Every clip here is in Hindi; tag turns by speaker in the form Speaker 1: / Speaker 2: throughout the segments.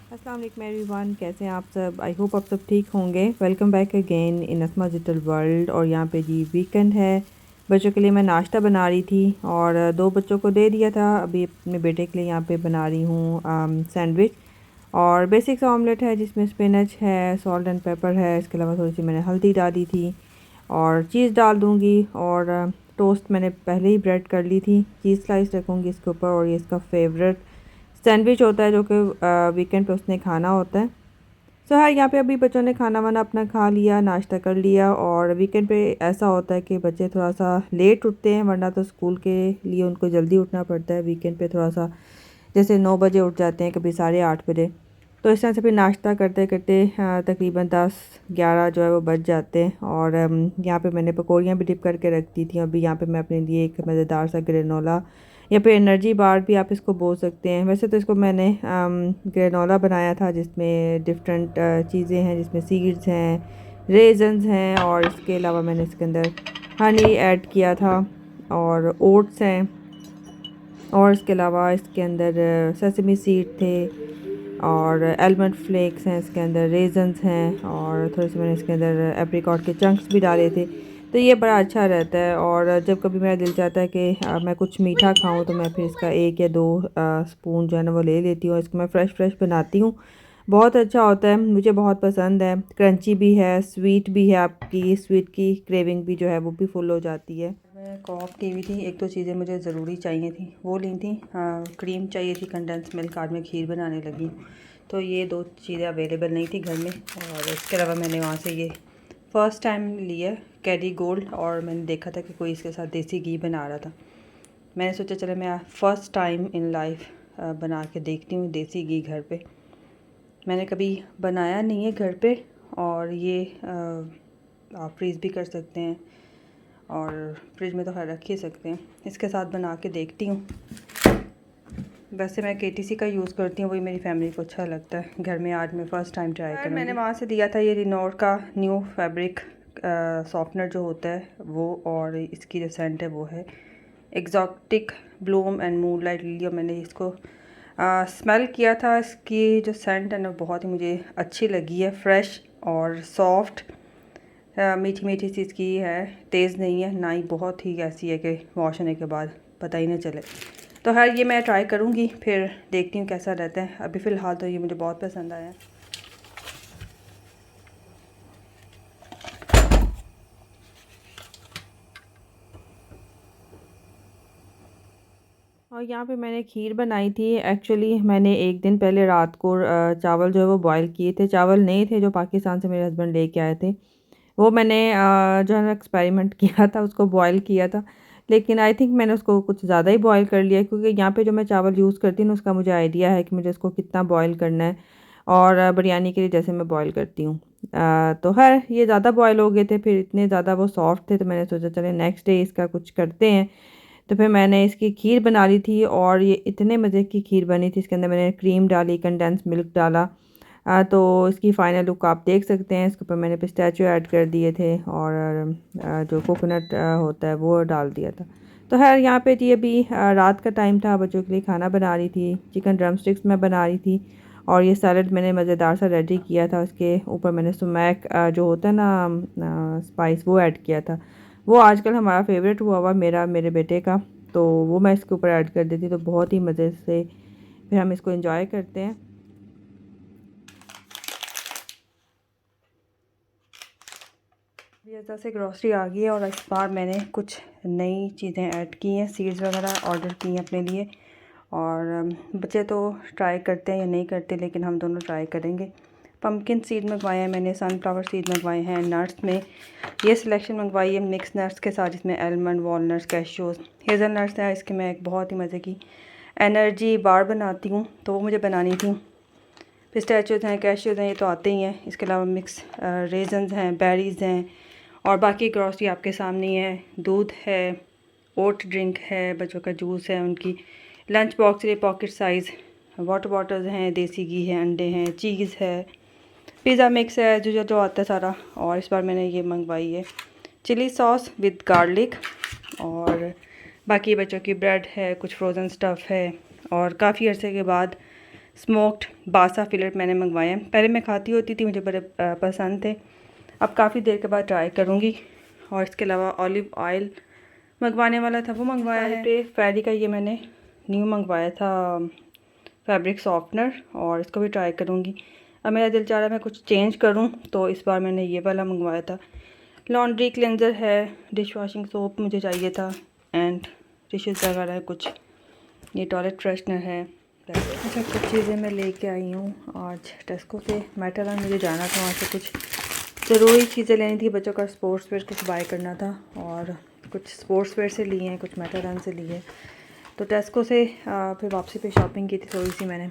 Speaker 1: अस्सलाम वालेकुम एवरीवन, कैसे हैं आप सब। आई होप आप सब ठीक होंगे। Welcome back again in Asma digital world. और यहाँ पे जी वीकेंड है, बच्चों के लिए मैं नाश्ता बना रही थी और दो बच्चों को दे दिया था। अभी अपने बेटे के लिए यहाँ पे बना रही हूँ सैंडविच। और बेसिक सा ऑमलेट है जिसमें स्पिनच है, सॉल्ट एंड पेपर है, इसके अलावा थोड़ी सी मैंने हल्दी डाली थी और चीज़ डाल दूँगी। और टोस्ट मैंने पहले ही ब्रेड कर ली थी, चीज़ स्लाइस रखूँगी इसके ऊपर। और ये इसका फेवरेट सैंडविच होता है जो कि वीकेंड पे उसने खाना होता है। सो हाँ, यहाँ पे अभी बच्चों ने खाना वाना अपना खा लिया, नाश्ता कर लिया। और वीकेंड पे ऐसा होता है कि बच्चे थोड़ा सा लेट उठते हैं, वरना तो स्कूल के लिए उनको जल्दी उठना पड़ता है। वीकेंड पे थोड़ा सा जैसे 9 बजे उठ जाते हैं, कभी 8:30 बजे। तो इस तरह से फिर नाश्ता करते करते तकरीबन 10-11 जो है वो बज जाते हैं। और यहाँ पे मैंने पकौड़ियाँ भी डिप करके रख दी थी। अभी यहाँ पे मैं अपने लिए एक मज़ेदार सा ग्रेनोला या फिर एनर्जी बार भी आप इसको बोल सकते हैं। वैसे तो इसको मैंने ग्रेनोला बनाया था जिसमें डिफरेंट चीज़ें हैं, जिसमें सीड्स हैं, रेजन्स हैं, और इसके अलावा मैंने इसके अंदर हनी ऐड किया था और ओट्स हैं। और इसके अलावा इसके अंदर सेसमी सीड थे और आलमंड फ्लेक्स हैं, इसके अंदर रेजन्स हैं, और थोड़े से मैंने इसके अंदर एप्रिकॉट के चंक्स भी डाले थे। तो ये बड़ा अच्छा रहता है। और जब कभी मेरा दिल चाहता है कि मैं कुछ मीठा खाऊं, तो मैं फिर इसका 1 या 2 स्पून जो है ना वो ले लेती हूँ। इसको मैं फ़्रेश फ़्रेश बनाती हूँ, बहुत अच्छा होता है, मुझे बहुत पसंद है। क्रंची भी है, स्वीट भी है, आपकी स्वीट की क्रेविंग भी जो है वो भी फुल हो जाती है। मैं कॉफ़ की हुई थी, एक दो चीज़ें मुझे ज़रूरी चाहिए थी, वो ली थी। क्रीम चाहिए थी, कंडेंस मिल्क, आज मैं खीर बनाने लगी तो ये दो चीज़ें अवेलेबल नहीं थी घर में। और इसके अलावा मैंने वहाँ से ये फ़र्स्ट टाइम लिया कैरी गोल्ड, और मैंने देखा था कि कोई इसके साथ देसी घी बना रहा था। मैंने सोचा चलो मैं फ़र्स्ट टाइम इन लाइफ बना के देखती हूँ देसी घी घर पे। मैंने कभी बनाया नहीं है घर पे। और ये आप फ्रीज़ भी कर सकते हैं और फ्रिज में तो खैर रख ही सकते हैं। इसके साथ बना के देखती हूँ। वैसे मैं केटीसी का यूज़ करती हूँ, वही मेरी फैमिली को अच्छा लगता है। घर में आज मैं फ़र्स्ट टाइम ट्राई करूँगी। मैंने वहाँ से दिया था ये रिनोर का न्यू फैब्रिक सॉफ्टनर जो होता है वो, और इसकी जो सेंट है वो है exotic Bloom and moonlight lily. और मैंने इसको स्मेल किया था, इसकी जो सेंट है ना बहुत ही मुझे अच्छी लगी है। फ्रेश और सॉफ्ट, मीठी मीठी सी इसकी है, तेज़ नहीं है ना ही बहुत ही ऐसी है कि वॉश होने के बाद पता ही नहीं चले। तो खैर ये मैं ट्राई करूँगी, फिर देखती हूँ कैसा रहता है। अभी फ़िलहाल तो ये मुझे बहुत पसंद आया। और यहाँ पे मैंने खीर बनाई थी। एक्चुअली मैंने एक दिन पहले रात को चावल जो है वो बॉईल किए थे। चावल नहीं थे जो पाकिस्तान से मेरे हस्बैंड लेके आए थे, वो मैंने जो है ना एक्सपेरिमेंट किया था, उसको बॉईल किया था। लेकिन आई थिंक मैंने उसको कुछ ज़्यादा ही बॉईल कर लिया, क्योंकि यहाँ पे जो मैं चावल यूज़ करती हूँ उसका मुझे आइडिया है कि मुझे उसको कितना बॉईल करना है। और बिरयानी के लिए जैसे मैं बॉईल करती हूँ, तो खैर ये ज़्यादा बॉईल हो गए थे, फिर इतने ज़्यादा वो सॉफ्ट थे, तो मैंने सोचा चले नेक्स्ट डे इसका कुछ करते हैं। तो फिर मैंने इसकी खीर बना ली थी, और ये इतने मज़े की खीर बनी थी। इसके अंदर मैंने क्रीम डाली, कंडेंस मिल्क डाला। तो इसकी फ़ाइनल लुक आप देख सकते हैं। इसके ऊपर मैंने पिस्ताचियो ऐड कर दिए थे, और जो कोकोनट होता है वो डाल दिया था। तो खैर यहाँ पे जी अभी रात का टाइम था, बच्चों के लिए खाना बना रही थी, चिकन ड्रम स्टिक्स मैं बना रही थी। और ये सैलड मैंने मज़ेदार सा रेडी किया था। उसके ऊपर मैंने सुमैक जो होता है ना स्पाइस, वो ऐड किया था। वो आजकल हमारा फेवरेट हुआ हुआ मेरा, मेरे बेटे का, तो वो मैं इसके ऊपर ऐड कर देती, तो बहुत ही मज़े से फिर हम इसको एंजॉय करते हैं। जैसा से ग्रॉसरी आ गई है, और इस बार मैंने कुछ नई चीज़ें ऐड की हैं, सीड्स वगैरह ऑर्डर की हैं अपने लिए। और बच्चे तो ट्राई करते हैं या नहीं करते, लेकिन हम दोनों ट्राई करेंगे। पम्पकिन सीड मंगवाए हैं मैंने, सनफ्लावर सीड मंगवाए हैं। नट्स में ये सिलेक्शन मंगवाई है मिक्स नट्स के साथ, जिसमें आलमंड, वॉलनट्स, कैश्यूज़, हेज़लनट्स हैं। इसके मैं एक बहुत ही मज़े की एनर्जी बार बनाती हूँ, तो वो मुझे बनानी थी। पिस्ताचियोज़ हैं, कैश्यूज़ हैं, ये तो आते ही हैं। इसके अलावा मिक्स रेजन्स हैं, बेरीज़ हैं, और बाकी ग्रॉसरी आपके सामने है। दूध है, ओट ड्रिंक है, बच्चों का जूस है, उनकी लंच बॉक्स के लिए पॉकेट साइज़ वाटर बॉटल्स हैं, देसी घी है, अंडे हैं, चीज़ है, पिज़्ज़ा मिक्स है, जो जो जो आता है सारा। और इस बार मैंने ये मंगवाई है चिली सॉस विद गार्लिक। और बाकी बच्चों की ब्रेड है, कुछ फ्रोज़न स्टफ़ है। और काफ़ी अर्से के बाद
Speaker 2: स्मोक्ड बासा फिलेट मैंने मंगवाए हैं। पहले मैं खाती होती थी, मुझे बड़े पसंद थे। अब काफ़ी देर के बाद ट्राई करूँगी। और इसके अलावा ऑलिव ऑयल मंगवाने वाला था, वो मंगवाया है। पे फेरी का ये मैंने न्यू मंगवाया था फैब्रिक सॉफ्टनर, और इसको भी ट्राई करूँगी। अब मेरा दिल चाह रहा है मैं कुछ चेंज करूँ, तो इस बार मैंने ये वाला मंगवाया था। लॉन्ड्री क्लेंजर है, डिश वॉशिंग सोप मुझे चाहिए था, एंड डिशेस वगैरह कुछ। ये टॉयलेट फ्रेशनर है। अच्छा, कुछ चीज़ें मैं लेके आई हूँ आज टेस्को से। मेटालन मुझे जाना था, वहाँ से कुछ ज़रूरी चीज़ें लेनी थी। बच्चों का स्पोर्ट्स वेयर कुछ बाय करना था, और कुछ स्पोर्ट्स वेयर से लिए हैं, कुछ मेटालन से लिए। तो टेस्को से फिर वापसी पे शॉपिंग की थी थोड़ी सी मैंने।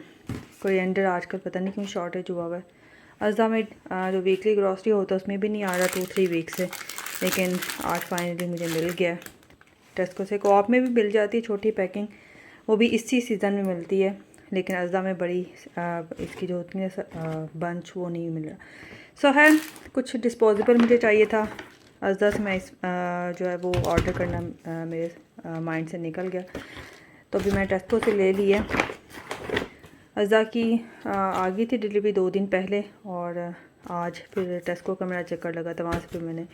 Speaker 2: कोरिएंडर आजकल पता नहीं क्यों शॉर्टेज हुआ हुआ है। अज़दा में जो वीकली ग्रॉसरी होता है उसमें भी नहीं आ रहा 2-3 वीक से, लेकिन आज फाइनली मुझे मिल गया। टेस्को से कोऑप में भी मिल जाती है छोटी पैकिंग, वो भी इसी सीज़न में मिलती है, लेकिन अज़दा में बड़ी इसकी जो होती है बंच वो नहीं मिल रहा। सो है, कुछ डिस्पोजेबल मुझे चाहिए था। अज़दा से मैं जो है वो ऑर्डर करना मेरे माइंड से निकल गया, तो अभी मैं टेस्को से ले लिया। अज़दा की आ गई थी डिलीवरी 2 दिन पहले, और आज फिर टेस्को का मेरा चक्कर लगा था, वहाँ से फिर मैंने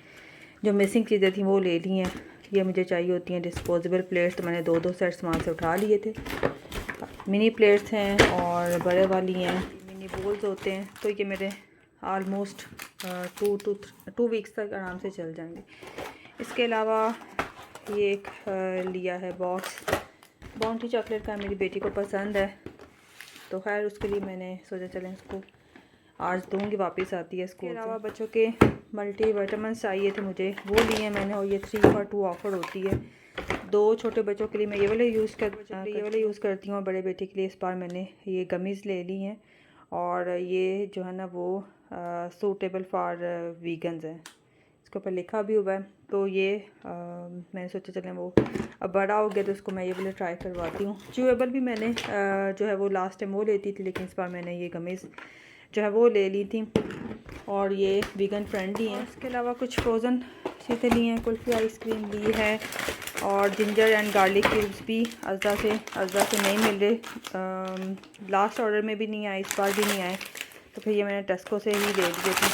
Speaker 2: जो मिसिंग चीज़ें थी वो ले ली हैं। ये मुझे चाहिए होती हैं डिस्पोजेबल प्लेट्स, तो मैंने 2-2 सेट्स वहाँ से उठा लिए थे। मिनी प्लेट्स हैं और बड़े वाली हैं, मिनी बोल्स होते हैं। तो ये मेरे आलमोस्ट 2 वीक्स तक आराम से चल जाएंगे। इसके अलावा ये एक लिया है बॉक्स बाउंटी चॉकलेट का, मेरी बेटी को पसंद है, तो खैर उसके लिए मैंने सोचा चलें इसको आज दूँगी, वापस आती है स्कूल। इसके अलावा बच्चों के मल्टी विटामिन चाहिए थे मुझे, वो लिए मैंने, और ये 3 for 2 ऑफ़र होती है। 2 छोटे बच्चों के लिए मैं ये वाले यूज़ करती हूँ, और बड़े बेटे के लिए इस बार मैंने ये गमीज़ ले ली हैं, और ये जो है ना वो सूटेबल फॉर वीगन्स हैं, इसके ऊपर लिखा भी हुआ है। तो ये मैंने सोचा चलें वो अब बड़ा हो गया तो उसको मैं ये वाले ट्राई करवाती हूँ। च्यूएबल भी मैंने जो है वो लास्ट टाइम वो लेती थी, लेकिन इस बार मैंने ये गमीज़ जो है वो ले ली थी, और ये वीगन फ्रेंडली हैं। इसके अलावा कुछ फ्रोज़न चीज़ें ली हैं, कुल्फ़ी आइसक्रीम ली है, और जिंजर एंड गार्लिक क्यूब्स भी अज़दा से नहीं मिल रहे। लास्ट ऑर्डर में भी नहीं आए, इस बार भी नहीं आए, तो फिर ये मैंने टेस्को से ही ले लिए थे,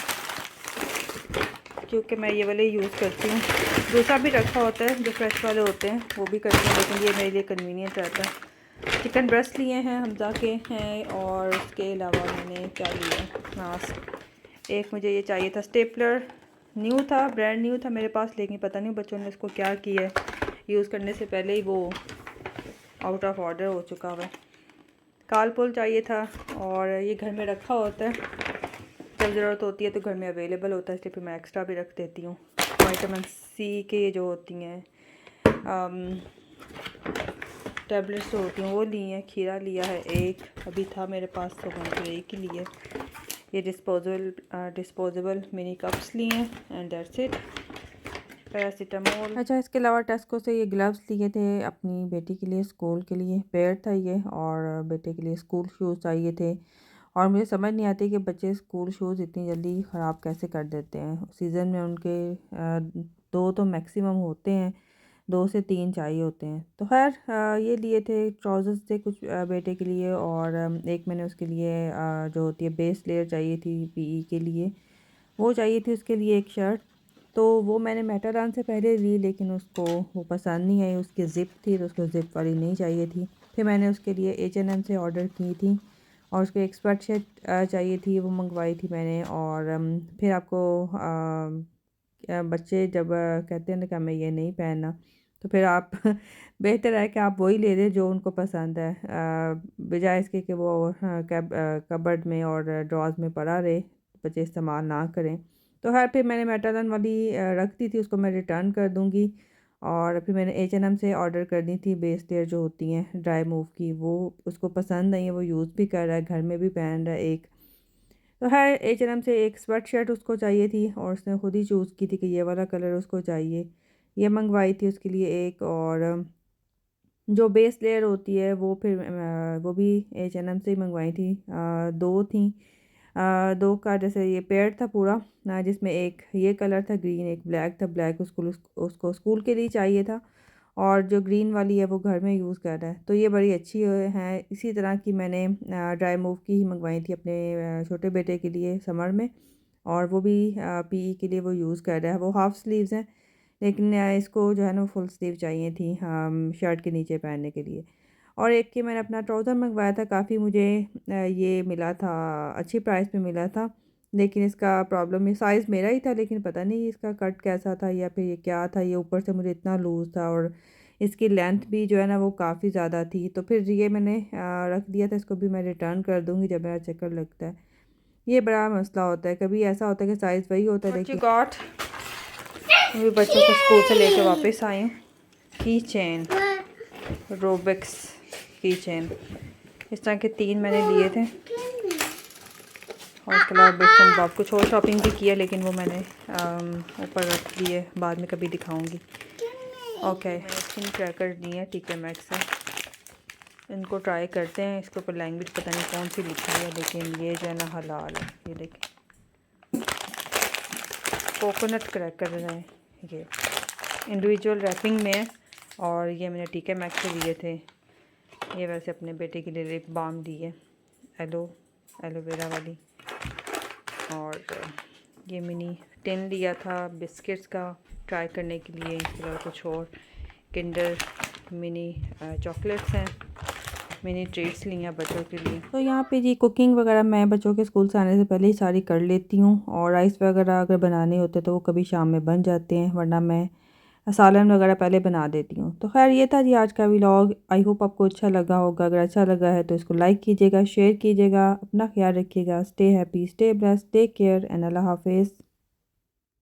Speaker 2: क्योंकि मैं ये वाले यूज़ करती हूँ। दूसरा भी रखा होता है जो फ्रेश वाले होते हैं, वो भी करती हूँ, लेकिन ये मेरे लिए कन्वीनियंट रहता है। चिकन ब्रेस्ट लिए हैं हमज़ा के हैं, और इसके अलावा मैंने क्या लिया, मास्क। एक मुझे ये चाहिए था स्टेपलर, न्यू था, ब्रांड न्यू था मेरे पास, लेकिन पता नहीं बच्चों ने इसको क्या किया है, यूज़ करने से पहले ही वो आउट ऑफ ऑर्डर हो चुका हुआ है। कालपुल चाहिए था, और ये घर में रखा होता है, जब ज़रूरत होती है तो घर में अवेलेबल होता है, इसलिए फिर मैं एक्स्ट्रा भी रख देती हूँ। विटामिन सी के जो होती हैं टैबलेट्स जो होती हैं वो ली हैं। खीरा लिया है एक, अभी था मेरे पास तो मैंने फिर एक ही लिए। ये डिस्पोजेबल मिनी कप्स लिए हैं, एंड दैट्स इट। पैरासीटामोल। अच्छा, इसके अलावा टेस्को से ये ग्लव्स लिए थे अपनी बेटी के लिए, स्कूल के लिए पेयर था ये, और बेटे के लिए स्कूल शूज़ चाहिए थे। और मुझे समझ नहीं आती कि बच्चे स्कूल शूज़ इतनी जल्दी ख़राब कैसे कर देते हैं। सीज़न में उनके 2 तो मैक्सिमम होते हैं, 2 से 3 चाहिए होते हैं। तो खैर ये लिए थे, ट्राउज़र्स थे कुछ बेटे के लिए, और एक मैंने उसके लिए जो होती है बेस लेयर चाहिए थी पीई के लिए, वो चाहिए थी उसके लिए एक शर्ट। तो वो मैंने मेटाडान से पहले ली, लेकिन उसको वो पसंद नहीं आई, उसकी ज़िप थी तो उसको ज़िप वाली नहीं चाहिए थी। फिर मैंने उसके लिए H&M से ऑर्डर की थी, और उसको एक स्वेट शर्ट चाहिए थी, वो मंगवाई थी मैंने। और फिर आपको बच्चे जब कहते हैं ना कि हमें ये नहीं पहनना, तो फिर आप बेहतर है कि आप वही ले लें जो उनको पसंद है, बजाय इसके कि वो कबर्ड में और ड्रॉज में पड़ा रहे, बच्चे इस्तेमाल ना करें। तो खैर फिर मैंने मेटालन वाली रख दी थी, उसको मैं रिटर्न कर दूँगी। और फिर मैंने H&M से ऑर्डर कर दी थी बेस लेयर जो होती हैं ड्राई मूव की, वो उसको पसंद नहीं है, वो यूज़ भी कर रहा है, घर में भी पहन रहा है एक। तो है H&M से एक स्वेट शर्ट उसको चाहिए थी, और उसने खुद ही चूज़ की थी कि ये वाला कलर उसको चाहिए, ये मंगवाई थी उसके लिए एक। और जो बेस लेयर होती है वो फिर वो भी H&M से ही मंगवाई थी, 2 थी। 2 का जैसे ये पेयर था पूरा, जिसमें एक ये कलर था ग्रीन, एक ब्लैक था, ब्लैक उसको स्कूल के लिए चाहिए था,
Speaker 1: और जो ग्रीन वाली है वो घर में यूज़ कर रहा है। तो ये बड़ी अच्छी है। इसी तरह की मैंने ड्राई मूव की ही मंगवाई थी अपने छोटे बेटे के लिए समर में, और वो भी पीई के लिए वो यूज़ कर रहा है। वो हाफ़ स्लीव्स हैं, लेकिन इसको जो है ना फुल स्लीव चाहिए थी शर्ट के नीचे पहनने के लिए। और एक के मैंने अपना ट्राउज़र मंगवाया था, काफ़ी मुझे ये मिला था, अच्छी प्राइस में मिला था। लेकिन इसका प्रॉब्लम ये साइज़ मेरा ही था, लेकिन पता नहीं इसका कट कैसा था या फिर ये क्या था। ये ऊपर से मुझे इतना लूज़ था और इसकी लेंथ भी जो है ना वो काफ़ी ज़्यादा थी। तो फिर ये मैंने रख दिया था, इसको भी मैं रिटर्न कर दूँगी जब मेरा चक्कर लगता है। ये बड़ा मसला होता है, कभी ऐसा होता है कि साइज़ वही होता है लेकिन
Speaker 2: अभी बच्चों को स्कूल से लेके वापस आई हूँ। की चेन, रोबिक्स की चेन, इस तरह के 3 मैंने लिए थे। और उसके अलावा बिस्टन बॉब कुछ और शॉपिंग भी किया, लेकिन वो मैंने ऊपर रख दिए, बाद में कभी दिखाऊंगी। ओके, स्किन क्रैकर लिए टीके मैक्स से, इनको ट्राई करते हैं। इसके ऊपर लैंग्वेज पता नहीं कौन सी लिखी है, लेकिन ये जो है ना हलाल है। ये देखें, कोकोनट क्रैकर है, ये इंडिविजुअल रैपिंग में है। और ये मैंने टीके मैक्स से लिए थे। ये वैसे अपने बेटे के लिए लिप बाम ली है, एलोवेरा वाली। और ये मिनी टिन लिया था बिस्किट्स का ट्राई करने के लिए। इसके अलावा कुछ और किंडर मिनी चॉकलेट्स हैं, मिनी ट्रीट्स ली हैं बच्चों के लिए।
Speaker 1: तो यहाँ पे जी कुकिंग वगैरह मैं बच्चों के स्कूल से आने से पहले ही सारी कर लेती हूँ, और राइस वगैरह अगर बनाने होते तो वो कभी शाम में बन जाते हैं, वरना मैं सालन वगैरह पहले बना देती हूँ। तो खैर ये था जी आज का व्लॉग। आई होप आपको अच्छा लगा होगा। अगर अच्छा लगा है तो इसको लाइक कीजिएगा, शेयर कीजिएगा, अपना ख्याल रखिएगा। Stay happy, stay blessed, take care and अल्लाह हाफिज़।